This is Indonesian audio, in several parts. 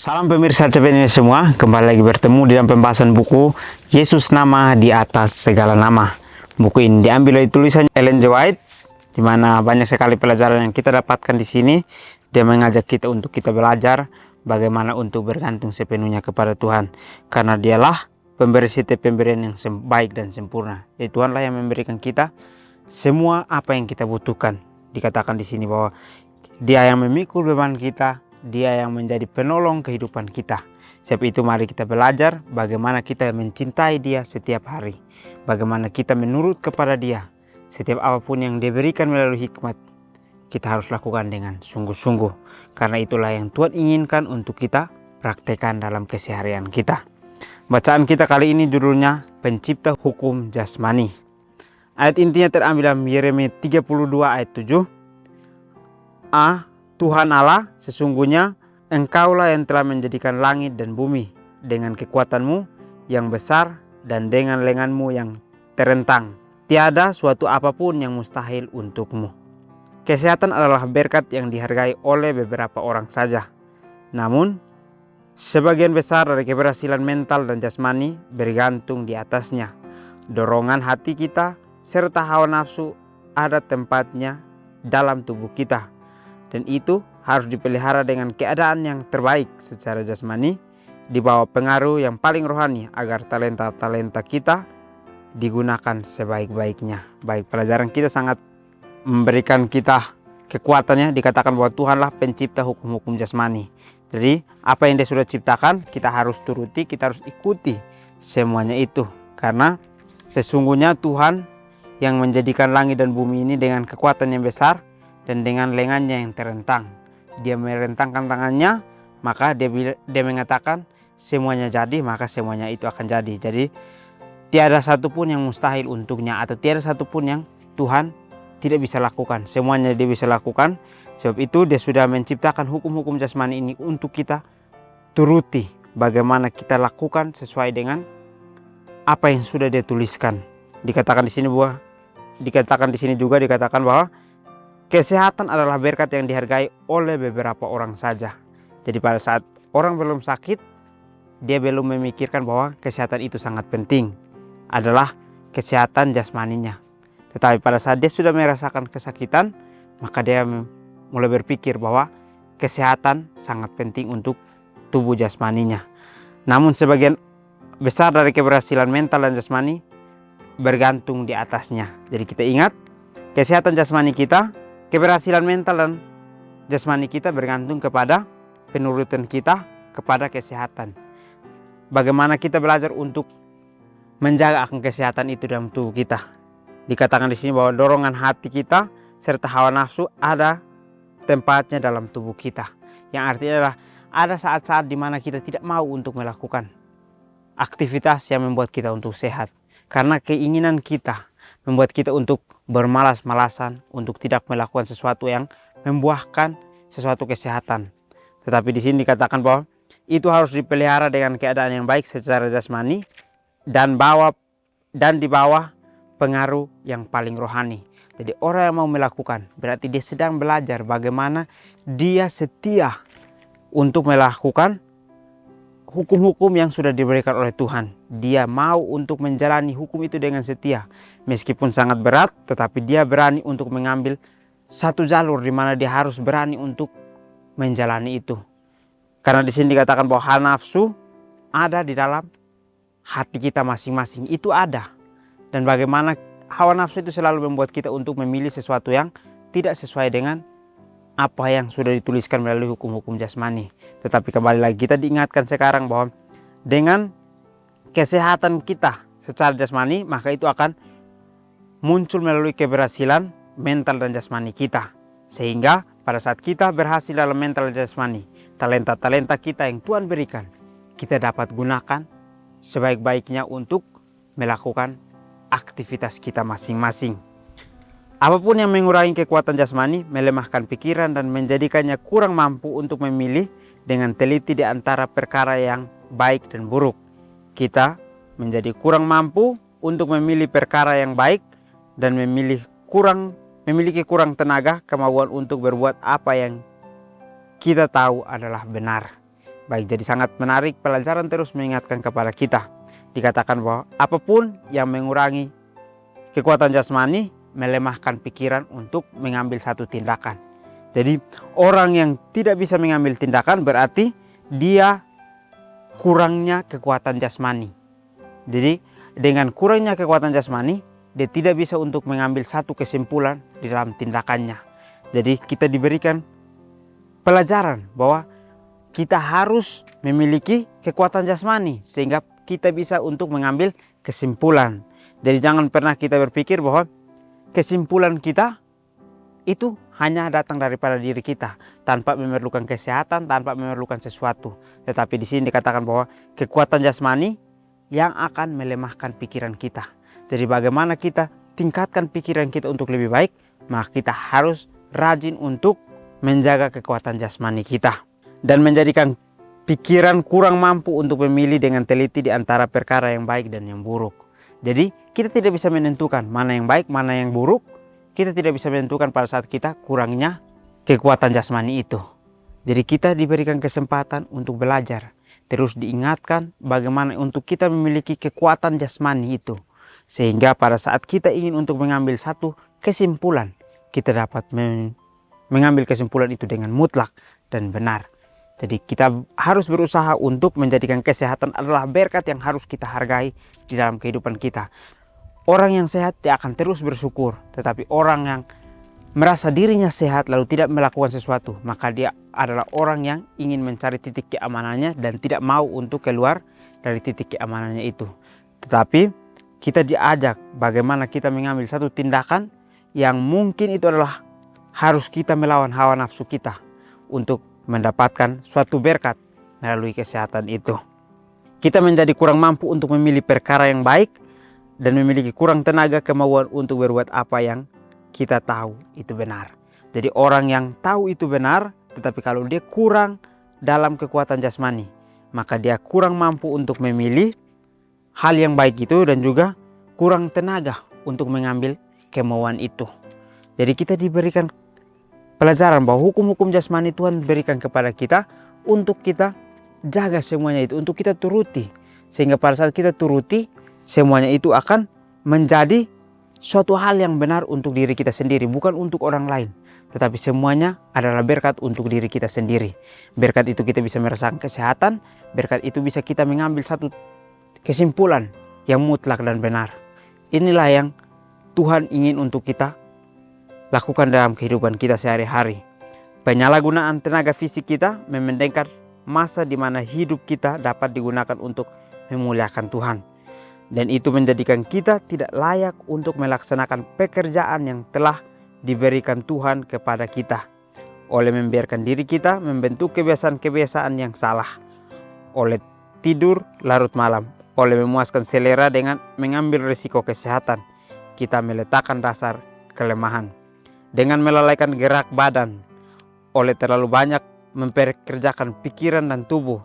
Salam pemirsa CPNI semua, kembali lagi bertemu di dalam pembahasan buku Yesus Nama di Atas Segala Nama. Buku ini diambil dari tulisan Ellen G. White, di mana banyak sekali pelajaran yang kita dapatkan di sini. Dia mengajak kita untuk kita belajar bagaimana untuk bergantung sepenuhnya kepada Tuhan, karena Dialah pemberi setiap pemberian yang baik dan sempurna. Jadi Tuhanlah yang memberikan kita semua apa yang kita butuhkan. Dikatakan di sini bahwa Dia yang memikul beban kita, Dia yang menjadi penolong kehidupan kita. Sebab itu mari kita belajar bagaimana kita mencintai Dia setiap hari. Bagaimana kita menurut kepada Dia. Setiap apapun yang Dia berikan melalui hikmat, kita harus lakukan dengan sungguh-sungguh. Karena itulah yang Tuhan inginkan untuk kita praktekkan dalam keseharian kita. Bacaan kita kali ini judulnya Pencipta Hukum Jasmani. Ayat intinya terambil dalam Yeremia 32 ayat 7. Tuhan Allah, sesungguhnya Engkaulah yang telah menjadikan langit dan bumi dengan kekuatanmu yang besar dan dengan lenganmu yang terentang. Tiada suatu apapun yang mustahil untukmu. Kesehatan adalah berkat yang dihargai oleh beberapa orang saja. Namun, sebagian besar dari keberhasilan mental dan jasmani bergantung di atasnya. Dorongan hati kita serta hawa nafsu ada tempatnya dalam tubuh kita. Dan itu harus dipelihara dengan keadaan yang terbaik secara jasmani, di bawah pengaruh yang paling rohani agar talenta-talenta kita digunakan sebaik-baiknya. Baik, pelajaran kita sangat memberikan kita kekuatannya. Dikatakan bahwa Tuhanlah pencipta hukum-hukum jasmani. Jadi apa yang Dia sudah ciptakan kita harus turuti, kita harus ikuti semuanya itu. Karena sesungguhnya Tuhan yang menjadikan langit dan bumi ini dengan kekuatan yang besar dan dengan lengannya yang terentang. Dia merentangkan tangannya, maka dia mengatakan semuanya jadi, maka semuanya itu akan jadi. Jadi tiada satupun yang mustahil untuknya, atau tiada satupun yang Tuhan tidak bisa lakukan. Semuanya Dia bisa lakukan. Sebab itu Dia sudah menciptakan hukum-hukum jasmani ini untuk kita turuti. Bagaimana kita lakukan sesuai dengan apa yang sudah Dia tuliskan. Dikatakan di sini juga dikatakan bahwa kesehatan adalah berkat yang dihargai oleh beberapa orang saja. Jadi pada saat orang belum sakit, dia belum memikirkan bahwa kesehatan itu sangat penting. Adalah kesehatan jasmaninya. Tetapi pada saat dia sudah merasakan kesakitan, maka dia mulai berpikir bahwa kesehatan sangat penting untuk tubuh jasmaninya. Namun sebagian besar dari keberhasilan mental dan jasmani bergantung di atasnya. Jadi kita ingat, kesehatan jasmani kita, keberhasilan mental dan jasmani kita bergantung kepada penurutan kita kepada kesehatan. Bagaimana kita belajar untuk menjaga akan kesehatan itu dalam tubuh kita. Dikatakan di sini bahwa dorongan hati kita serta hawa nafsu ada tempatnya dalam tubuh kita. Yang artinya adalah ada saat-saat di mana kita tidak mau untuk melakukan aktivitas yang membuat kita untuk sehat. Karena keinginan kita membuat kita untuk bermalas-malasan, untuk tidak melakukan sesuatu yang membuahkan sesuatu kesehatan. Tetapi di sini dikatakan bahwa itu harus dipelihara dengan keadaan yang baik secara jasmani dan di bawah pengaruh yang paling rohani. Jadi orang yang mau melakukan berarti dia sedang belajar bagaimana dia setia untuk melakukan hukum-hukum yang sudah diberikan oleh Tuhan. Dia mau untuk menjalani hukum itu dengan setia. Meskipun sangat berat, tetapi dia berani untuk mengambil satu jalur di mana dia harus berani untuk menjalani itu. Karena di sini dikatakan bahwa hawa nafsu ada di dalam hati kita masing-masing. Itu ada. Dan bagaimana hawa nafsu itu selalu membuat kita untuk memilih sesuatu yang tidak sesuai dengan apa yang sudah dituliskan melalui hukum-hukum jasmani. Tetapi kembali lagi kita diingatkan sekarang bahwa dengan kesehatan kita secara jasmani, maka itu akan muncul melalui keberhasilan mental dan jasmani kita. Sehingga pada saat kita berhasil dalam mental dan jasmani, talenta-talenta kita yang Tuhan berikan, kita dapat gunakan sebaik-baiknya untuk melakukan aktivitas kita masing-masing. Apapun yang mengurangi kekuatan jasmani, melemahkan pikiran dan menjadikannya kurang mampu untuk memilih dengan teliti di antara perkara yang baik dan buruk. Kita menjadi kurang mampu untuk memilih perkara yang baik dan memiliki kurang tenaga, kemauan untuk berbuat apa yang kita tahu adalah benar. Baik, jadi sangat menarik pelajaran terus mengingatkan kepada kita. Dikatakan bahwa apapun yang mengurangi kekuatan jasmani melemahkan pikiran untuk mengambil satu tindakan. Jadi orang yang tidak bisa mengambil tindakan berarti dia kurangnya kekuatan jasmani. Jadi dengan kurangnya kekuatan jasmani, dia tidak bisa untuk mengambil satu kesimpulan di dalam tindakannya. Jadi kita diberikan pelajaran bahwa kita harus memiliki kekuatan jasmani sehingga kita bisa untuk mengambil kesimpulan. Jadi jangan pernah kita berpikir bahwa kesimpulan kita itu hanya datang daripada diri kita tanpa memerlukan kesehatan, tanpa memerlukan sesuatu. Tetapi di sini dikatakan bahwa kekuatan jasmani yang akan melemahkan pikiran kita. Jadi bagaimana kita tingkatkan pikiran kita untuk lebih baik, maka kita harus rajin untuk menjaga kekuatan jasmani kita dan menjadikan pikiran kurang mampu untuk memilih dengan teliti di antara perkara yang baik dan yang buruk. Jadi kita tidak bisa menentukan mana yang baik, mana yang buruk. Kita tidak bisa menentukan pada saat kita kurangnya kekuatan jasmani itu. Jadi kita diberikan kesempatan untuk belajar. Terus diingatkan bagaimana untuk kita memiliki kekuatan jasmani itu. Sehingga pada saat kita ingin untuk mengambil satu kesimpulan, kita dapat mengambil kesimpulan itu dengan mutlak dan benar. Jadi kita harus berusaha untuk menjadikan kesehatan adalah berkat yang harus kita hargai di dalam kehidupan kita. Orang yang sehat dia akan terus bersyukur. Tetapi orang yang merasa dirinya sehat lalu tidak melakukan sesuatu, maka dia adalah orang yang ingin mencari titik keamanannya dan tidak mau untuk keluar dari titik keamanannya itu. Tetapi kita diajak bagaimana kita mengambil satu tindakan yang mungkin itu adalah harus kita melawan hawa nafsu kita untuk mendapatkan suatu berkat melalui kesehatan itu. Kita menjadi kurang mampu untuk memilih perkara yang baik dan memiliki kurang tenaga kemauan untuk berbuat apa yang kita tahu itu benar. Jadi orang yang tahu itu benar, tetapi kalau dia kurang dalam kekuatan jasmani, maka dia kurang mampu untuk memilih hal yang baik itu dan juga kurang tenaga untuk mengambil kemauan itu. Jadi kita diberikan pelajaran bahwa hukum-hukum jasmani Tuhan berikan kepada kita untuk kita jaga semuanya itu, untuk kita turuti. Sehingga pada saat kita turuti, semuanya itu akan menjadi suatu hal yang benar untuk diri kita sendiri, bukan untuk orang lain. Tetapi semuanya adalah berkat untuk diri kita sendiri. Berkat itu kita bisa merasakan kesehatan, berkat itu bisa kita mengambil satu kesimpulan yang mutlak dan benar. Inilah yang Tuhan ingin untuk kita lakukan dalam kehidupan kita sehari-hari. Penyalahgunaan tenaga fisik kita memendekkan masa di mana hidup kita dapat digunakan untuk memuliakan Tuhan. Dan itu menjadikan kita tidak layak untuk melaksanakan pekerjaan yang telah diberikan Tuhan kepada kita. Oleh membiarkan diri kita membentuk kebiasaan-kebiasaan yang salah. Oleh tidur larut malam. Oleh memuaskan selera dengan mengambil risiko kesehatan. Kita meletakkan dasar kelemahan. Dengan melalaikan gerak badan, oleh terlalu banyak memperkerjakan pikiran dan tubuh,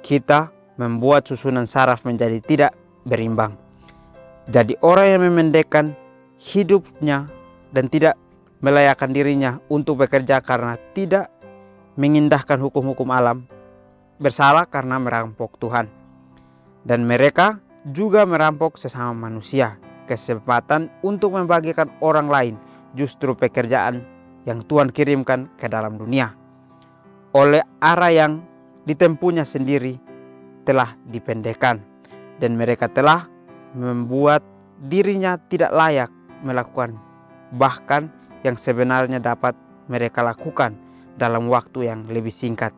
kita membuat susunan saraf menjadi tidak berimbang. Jadi orang yang memendekkan hidupnya dan tidak melayakkan dirinya untuk bekerja karena tidak mengindahkan hukum-hukum alam, bersalah karena merampok Tuhan. Dan mereka juga merampok sesama manusia, kesempatan untuk membagikan orang lain justru pekerjaan yang Tuhan kirimkan ke dalam dunia. Oleh arah yang ditempuhnya sendiri telah dipendekkan dan mereka telah membuat dirinya tidak layak melakukan bahkan yang sebenarnya dapat mereka lakukan dalam waktu yang lebih singkat.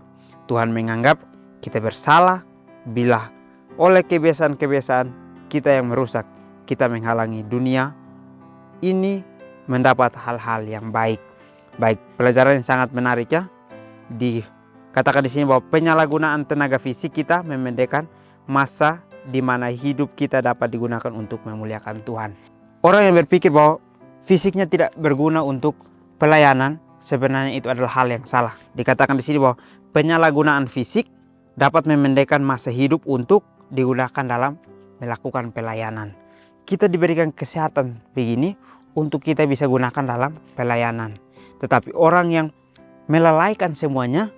Tuhan menganggap kita bersalah bila oleh kebiasaan-kebiasaan kita yang merusak kita menghalangi dunia ini mendapat hal-hal yang baik. Baik, pelajaran yang sangat menarik ya. Dikatakan di sini bahwa penyalahgunaan tenaga fisik kita memendekkan masa di mana hidup kita dapat digunakan untuk memuliakan Tuhan. Orang yang berpikir bahwa fisiknya tidak berguna untuk pelayanan, sebenarnya itu adalah hal yang salah. Dikatakan di sini bahwa penyalahgunaan fisik dapat memendekkan masa hidup untuk digunakan dalam melakukan pelayanan. Kita diberikan kesehatan begini untuk kita bisa gunakan dalam pelayanan. Tetapi orang yang melalaikan semuanya,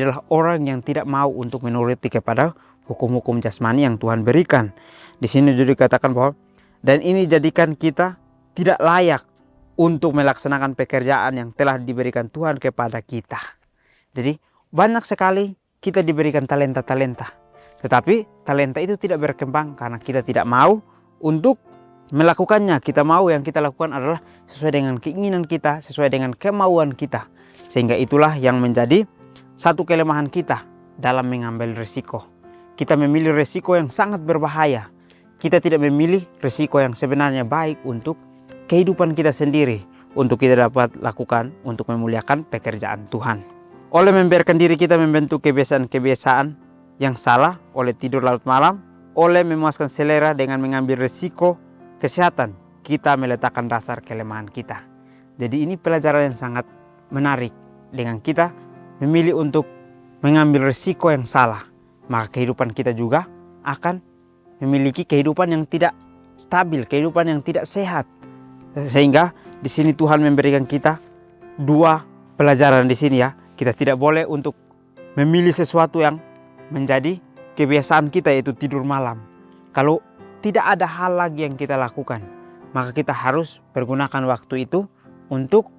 adalah orang yang tidak mau untuk menuruti kepada hukum-hukum jasmani yang Tuhan berikan. Di sini juga dikatakan bahwa dan ini jadikan kita tidak layak untuk melaksanakan pekerjaan yang telah diberikan Tuhan kepada kita. Jadi banyak sekali kita diberikan talenta-talenta, tetapi talenta itu tidak berkembang karena kita tidak mau untuk melakukannya. Kita mau yang kita lakukan adalah sesuai dengan keinginan kita, sesuai dengan kemauan kita. Sehingga itulah yang menjadi satu kelemahan kita dalam mengambil risiko. Kita memilih risiko yang sangat berbahaya. Kita tidak memilih risiko yang sebenarnya baik untuk kehidupan kita sendiri, untuk kita dapat lakukan untuk memuliakan pekerjaan Tuhan. Oleh membiarkan diri kita membentuk kebiasaan-kebiasaan yang salah, oleh tidur larut malam, oleh memuaskan selera dengan mengambil risiko kesehatan, kita meletakkan dasar kelemahan kita. Jadi ini pelajaran yang sangat menarik. Dengan kita memilih untuk mengambil risiko yang salah, maka kehidupan kita juga akan memiliki kehidupan yang tidak stabil, kehidupan yang tidak sehat. Sehingga di sini Tuhan memberikan kita dua pelajaran di sini ya. Kita tidak boleh untuk memilih sesuatu yang menjadi kebiasaan kita, yaitu tidur malam. Kalau tidak ada hal lagi yang kita lakukan, maka kita harus pergunakan waktu itu untuk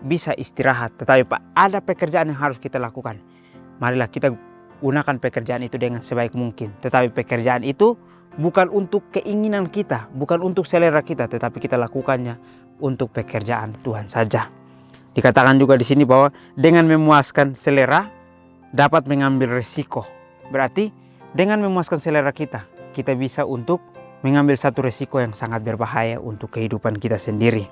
bisa istirahat. Tetapi ada pekerjaan yang harus kita lakukan. Marilah kita gunakan pekerjaan itu dengan sebaik mungkin. Tetapi pekerjaan itu bukan untuk keinginan kita, bukan untuk selera kita, tetapi kita lakukannya untuk pekerjaan Tuhan saja. Dikatakan juga di sini bahwa dengan memuaskan selera dapat mengambil risiko. Berarti dengan memuaskan selera kita, kita bisa untuk mengambil satu risiko yang sangat berbahaya untuk kehidupan kita sendiri.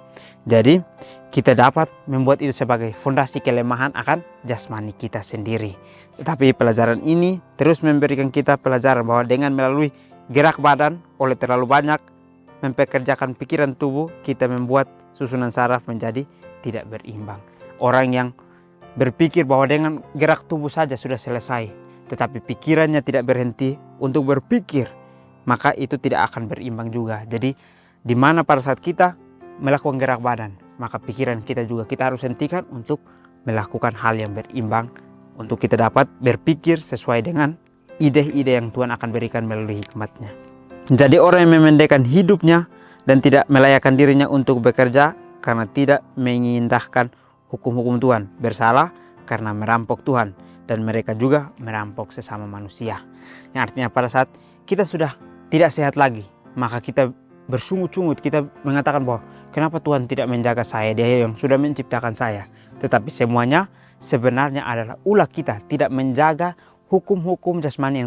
Jadi kita dapat membuat itu sebagai fondasi kelemahan akan jasmani kita sendiri. Tetapi pelajaran ini terus memberikan kita pelajaran bahwa dengan melalui gerak badan oleh terlalu banyak mempekerjakan pikiran tubuh, kita membuat susunan saraf menjadi tidak berimbang. Orang yang berpikir bahwa dengan gerak tubuh saja sudah selesai, tetapi pikirannya tidak berhenti untuk berpikir, maka itu tidak akan berimbang juga. Jadi di mana pada saat kita melakukan gerak badan, maka pikiran kita juga kita harus hentikan untuk melakukan hal yang berimbang, untuk kita dapat berpikir sesuai dengan ide-ide yang Tuhan akan berikan melalui hikmat-Nya. Jadi orang yang memendekkan hidupnya dan tidak melayakkan dirinya untuk bekerja karena tidak mengindahkan hukum-hukum Tuhan, bersalah karena merampok Tuhan, dan mereka juga merampok sesama manusia. Yang artinya pada saat kita sudah tidak sehat lagi, maka kita bersungut-sungut, kita mengatakan bahwa kenapa Tuhan tidak menjaga saya, Dia yang sudah menciptakan saya. Tetapi semuanya sebenarnya adalah ulah kita tidak menjaga hukum-hukum jasmani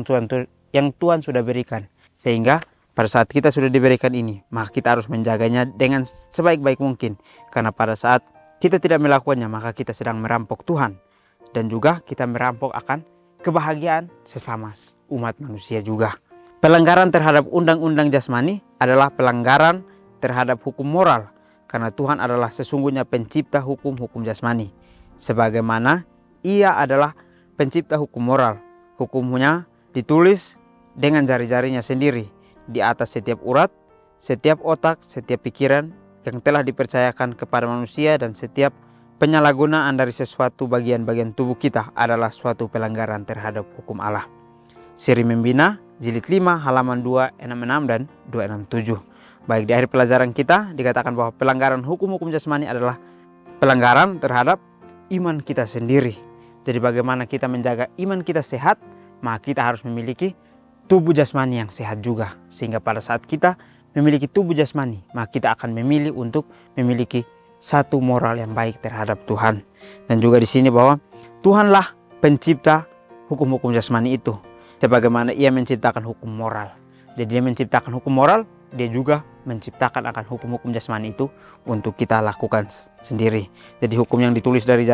yang Tuhan sudah berikan. Sehingga pada saat kita sudah diberikan ini, maka kita harus menjaganya dengan sebaik-baik mungkin. Karena pada saat kita tidak melakukannya, maka kita sedang merampok Tuhan. Dan juga kita merampok akan kebahagiaan sesama umat manusia juga. Pelanggaran terhadap undang-undang jasmani adalah pelanggaran terhadap hukum moral. Karena Tuhan adalah sesungguhnya pencipta hukum-hukum jasmani. Sebagaimana Ia adalah pencipta hukum moral. Hukumnya ditulis dengan jari-jarinya sendiri di atas setiap urat, setiap otak, setiap pikiran yang telah dipercayakan kepada manusia, dan setiap penyalahgunaan dari sesuatu bagian-bagian tubuh kita adalah suatu pelanggaran terhadap hukum Allah. Siri Membina, jilid 5, halaman 266 dan 267. Baik, di akhir pelajaran kita dikatakan bahwa pelanggaran hukum-hukum jasmani adalah pelanggaran terhadap iman kita sendiri. Jadi bagaimana kita menjaga iman kita sehat, maka kita harus memiliki tubuh jasmani yang sehat juga. Sehingga pada saat kita memiliki tubuh jasmani, maka kita akan memilih untuk memiliki satu moral yang baik terhadap Tuhan. Dan juga di sini bahwa Tuhanlah pencipta hukum-hukum jasmani itu. Sebagaimana Ia menciptakan hukum moral. Jadi Dia menciptakan hukum moral, Dia juga menciptakan akan hukum-hukum jasmani itu untuk kita lakukan sendiri. Jadi hukum yang ditulis dari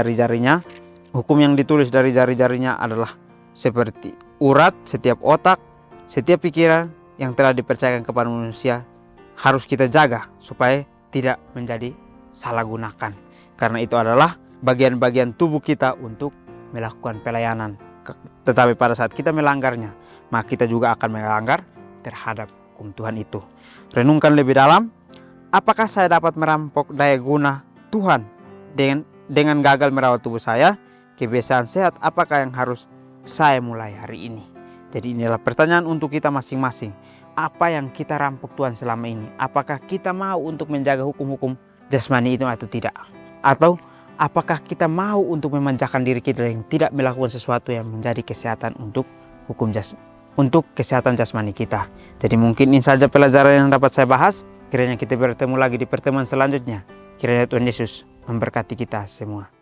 jari-jarinya, adalah seperti urat, setiap otak, setiap pikiran yang telah dipercayakan kepada manusia harus kita jaga supaya tidak menjadi salah gunakan. Karena itu adalah bagian-bagian tubuh kita untuk melakukan pelayanan. Tetapi pada saat kita melanggarnya, maka kita juga akan melanggar terhadap hukum Tuhan itu. Renungkan lebih dalam, apakah saya dapat merampok daya guna Tuhan dengan gagal merawat tubuh saya? kebiasaan sehat apakah yang harus saya mulai hari ini? Jadi inilah pertanyaan untuk kita masing-masing. Apa yang kita rampok Tuhan selama ini? Apakah kita mau untuk menjaga hukum-hukum jasmani itu atau tidak? Atau apakah kita mau untuk memanjakan diri kita yang tidak melakukan sesuatu yang menjadi kesehatan untuk kesehatan jasmani kita? Jadi mungkin ini saja pelajaran yang dapat saya bahas. Kiranya kita bertemu lagi di pertemuan selanjutnya. Kiranya Tuhan Yesus memberkati kita semua.